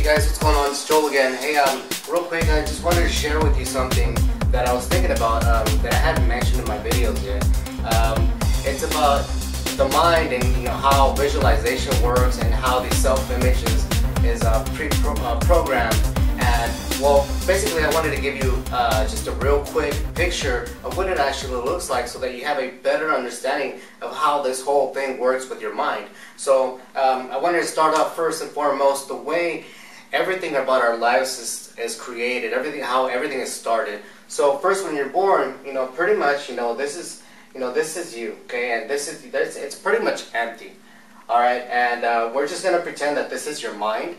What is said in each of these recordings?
guys, what's going on? It's Joel again. Hey, real quick, I just wanted to share with you something that I was thinking about that I haven't mentioned in my videos yet. It's about the mind and how visualization works and how the self-image is pre-programmed. And well, basically, I wanted to give you just a real quick picture of what it actually looks like, so that you have a better understanding of how this whole thing works with your mind. So I wanted to start off first and foremost the way everything about our lives is created, how everything is started. So first, when you're born, pretty much, this is you, okay, and it's pretty much empty, all right, and we're just gonna pretend that this is your mind.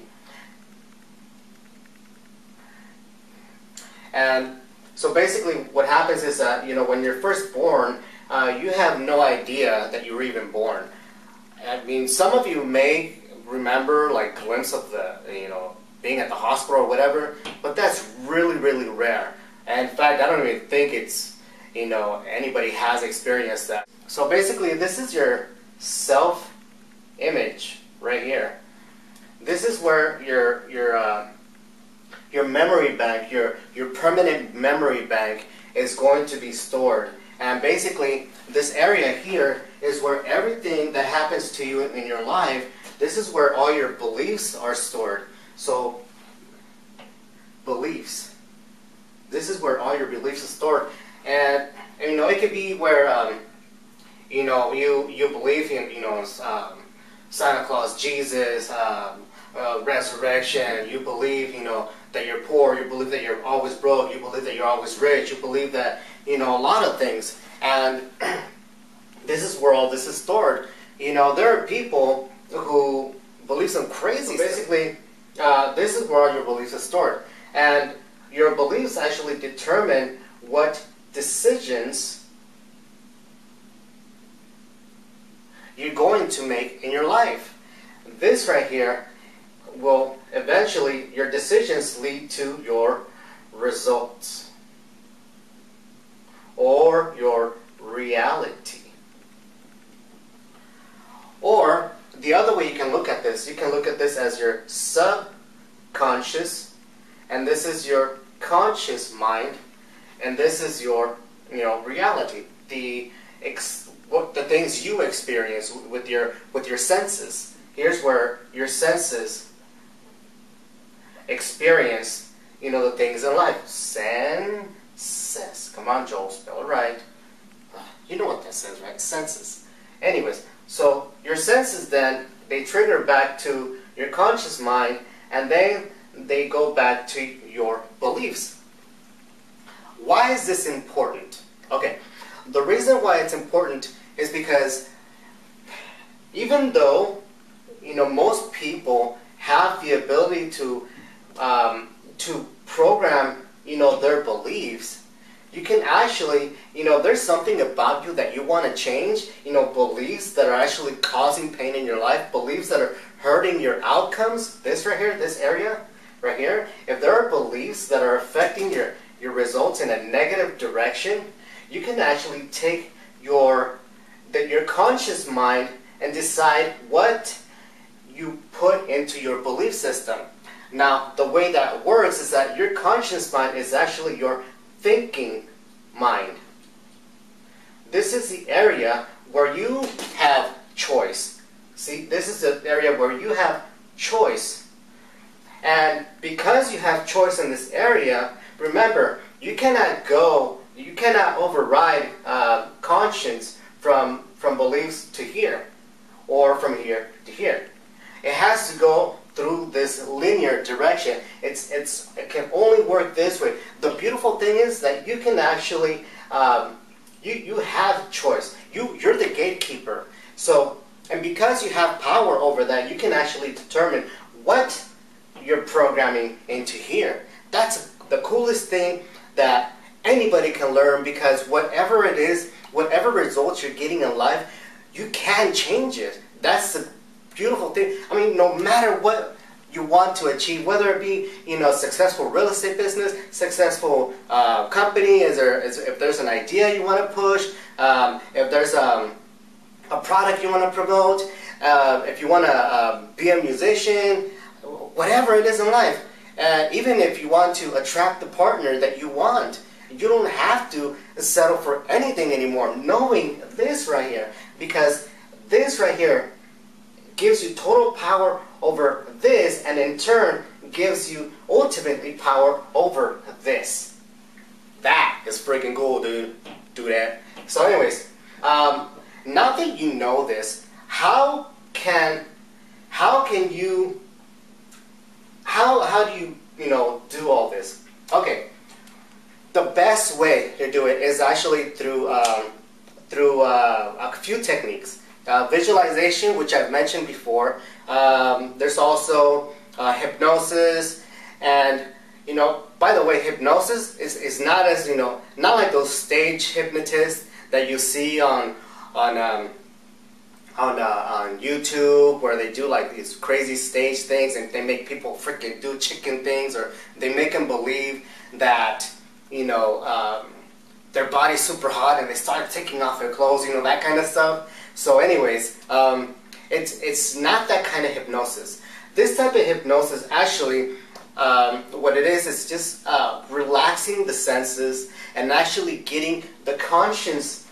And so basically what happens is that, when you're first born, you have no idea that you were even born. I mean, some of you may remember like a glimpse of the, being at the hospital or whatever, but that's really, really rare. And in fact, I don't even think it's, anybody has experienced that. So basically, this is your self-image right here. This is where your memory bank, your permanent memory bank is going to be stored. And basically, this area here is where everything that happens to you in your life, this is where all your beliefs are stored. So, beliefs. This is where all your beliefs are stored. And it could be where, you believe in, Santa Claus, Jesus, resurrection. You believe, that you're poor. You believe that you're always broke. You believe that you're always rich. You believe that, a lot of things. And this is where all this is stored. There are people who believe some crazy stuff. Basically, this is where all your beliefs are stored. And your beliefs actually determine what decisions you're going to make in your life. This right here will eventually, your decisions lead to your results or your reality. Or the other way you can look at this, as your subconscious, and this is your conscious mind, and this is your reality, the things you experience with your senses. Here's where your senses experience, the things in life. Senses. Come on, Joel, spell it right. You know what that says, right? Senses. Anyways, so your senses then, they trigger back to your conscious mind, and then they go back to your beliefs. Why is this important? Okay, the reason why it's important is because even though, most people have the ability to program, their beliefs, you can actually, there's something about you that you want to change, beliefs that are actually causing pain in your life, beliefs that are hurting your outcomes, this right here, this area, right here, if there are beliefs that are affecting your results in a negative direction, you can actually take your conscious mind and decide what you put into your belief system. Now, the way that works is that your conscious mind is actually your thinking mind. This is the area where you have choice. See, this is the area where you have choice. And because you have choice in this area, remember, you cannot override conscience from beliefs to here, or from here to here. It has to go through this linear direction. It can only work this way. The beautiful thing is that you can actually, you have choice. You're the gatekeeper. So, and because you have power over that, you can actually determine what you're programming into here. That's the coolest thing that anybody can learn, because whatever it is, whatever results you're getting in life, you can change it. That's the beautiful thing. I mean, no matter what you want to achieve, whether it be, successful real estate business, successful company, if there's an idea you want to push, if there's a product you want to promote, if you want to be a musician, whatever it is in life. Even if you want to attract the partner that you want, you don't have to settle for anything anymore, knowing this right here. Because this right here gives you total power over this, and in turn gives you ultimately power over this. That is freaking cool, dude. Do that. So anyways, now that you know this, how do you do all this? Okay, the best way to do it is actually through a few techniques. Visualization, which I've mentioned before. There's also hypnosis, and by the way, hypnosis is not as not like those stage hypnotists that you see on YouTube, where they do like these crazy stage things and they make people freaking do chicken things, or they make them believe that their body's super hot and they start taking off their clothes, that kind of stuff. So anyways, it's not that kind of hypnosis. This type of hypnosis actually, what it is just relaxing the senses and actually getting the conscious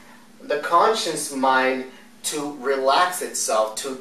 mind to relax itself, to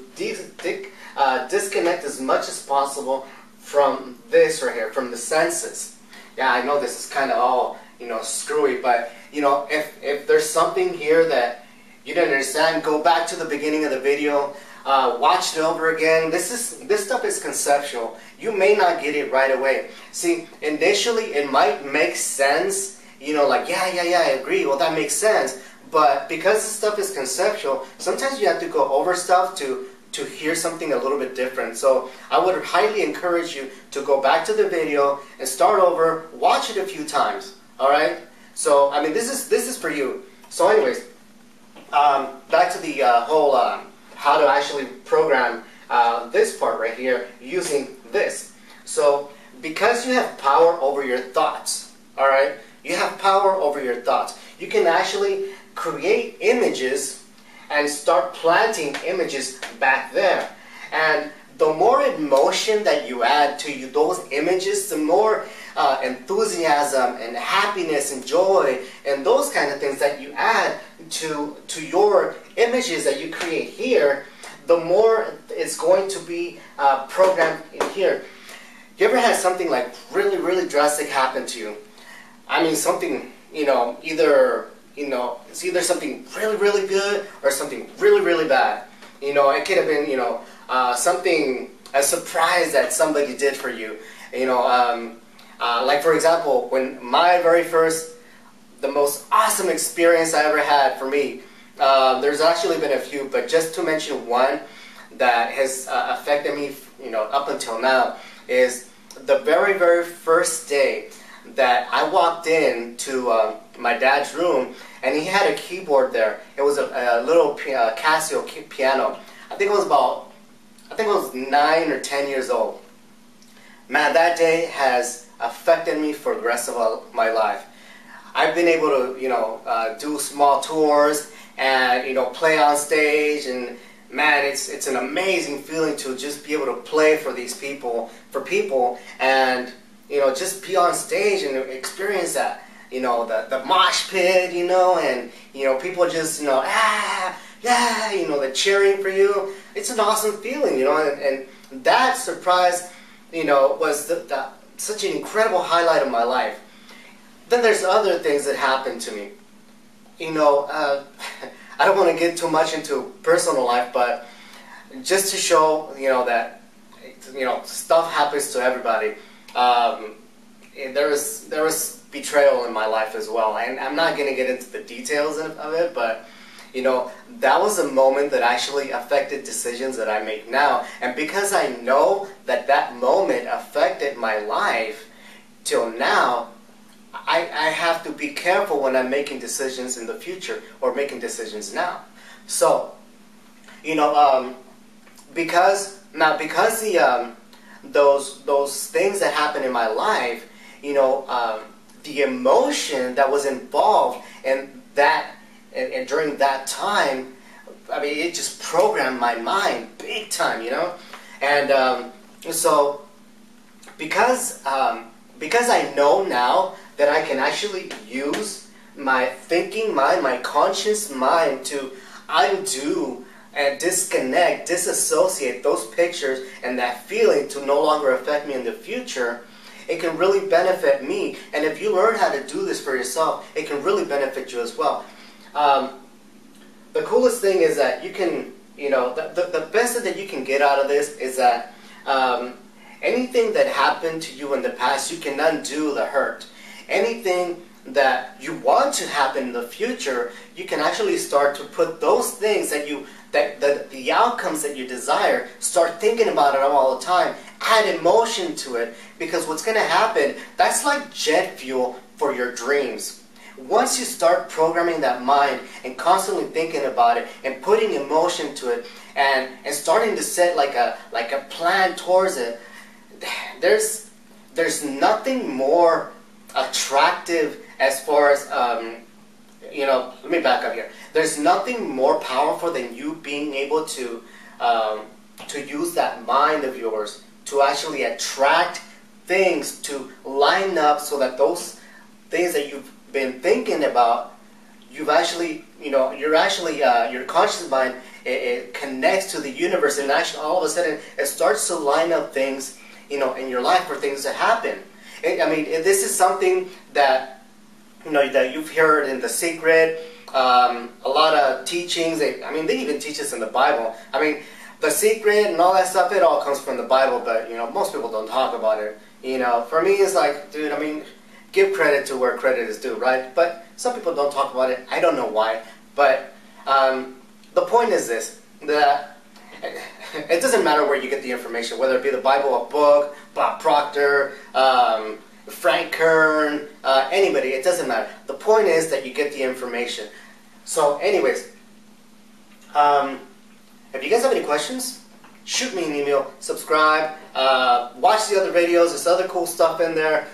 disconnect as much as possible from this right here, from the senses. Yeah, I know this is kind of all screwy, but if there's something here that you didn't understand, go back to the beginning of the video, watch it over again. This stuff is conceptual. You may not get it right away. See, initially it might make sense, like yeah, I agree, well that makes sense. But because this stuff is conceptual, sometimes you have to go over stuff to hear something a little bit different. So I would highly encourage you to go back to the video and start over, watch it a few times. All right? So I mean, this is for you. So anyways, back to the whole how to actually program this part right here using this. So because you have power over your thoughts, all right? You have power over your thoughts. You can actually create images and start planting images back there. And the more emotion that you add to those images, the more enthusiasm and happiness and joy and those kind of things that you add to your images that you create here, the more it's going to be programmed in here. You ever had something like really, really drastic happen to you? I mean, something, it's either something really, really good or something really, really bad. It could have been, something, a surprise that somebody did for you. Like for example, when my very first, the most awesome experience I ever had for me, there's actually been a few, but just to mention one that has affected me, up until now, is the very, very first day that I walked into my dad's room, and he had a keyboard there. It was a little Casio piano. I think it was 9 or 10 years old. Man, that day has affected me for the rest of my life. I've been able to, do small tours and, play on stage, and man, it's an amazing feeling to just be able to play for people, and just be on stage and experience that, the mosh pit, and people just, yeah, they're cheering for you. It's an awesome feeling, and that surprise, was such an incredible highlight of my life. Then there's other things that happened to me. I don't want to get too much into personal life, but just to show, that, stuff happens to everybody. There was betrayal in my life as well, and I'm not going to get into the details of it, but that was a moment that actually affected decisions that I make now. And because I know that moment affected my life till now, I have to be careful when I'm making decisions in the future or making decisions now. So, because those things that happened in my life, the emotion that was involved in that and during that time, I mean, it just programmed my mind big time, and so because I know now that I can actually use my thinking mind, my conscious mind, to undo and disconnect, disassociate those pictures and that feeling to no longer affect me in the future, it can really benefit me. And if you learn how to do this for yourself, it can really benefit you as well. The coolest thing is that you can, the best thing that you can get out of this is that anything that happened to you in the past, you can undo the hurt. Anything that you want to happen in the future, you can actually start to put those things the outcomes that you desire, start thinking about it all the time, add emotion to it, because what's going to happen, that's like jet fuel for your dreams. Once you start programming that mind and constantly thinking about it and putting emotion to it and starting to set like a plan towards it, there's nothing more attractive as far as let me back up here. There's nothing more powerful than you being able to use that mind of yours to actually attract things to line up so that those things that you've been thinking about, you've actually, your conscious mind, it connects to the universe, and actually all of a sudden it starts to line up things, in your life for things to happen. This is something that, that you've heard in The Secret, a lot of teachings. They even teach this in the Bible. The Secret and all that stuff, it all comes from the Bible, but, most people don't talk about it. For me, it's like, dude, give credit to where credit is due, right? But some people don't talk about it. I don't know why. But the point is this, that it doesn't matter where you get the information, whether it be the Bible, a book, Bob Proctor, Frank Kern, anybody, it doesn't matter. The point is that you get the information. So anyways, if you guys have any questions, shoot me an email, subscribe, watch the other videos, there's other cool stuff in there.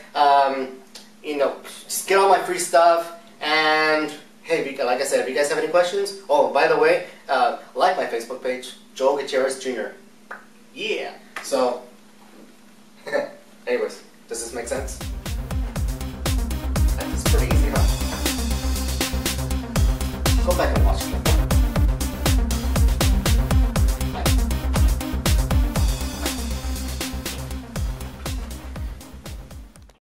Just get all my free stuff, and hey, like I said, if you guys have any questions, oh, by the way, like my Facebook page, Joel Gutierrez Jr. Yeah. So, anyways, does this make sense?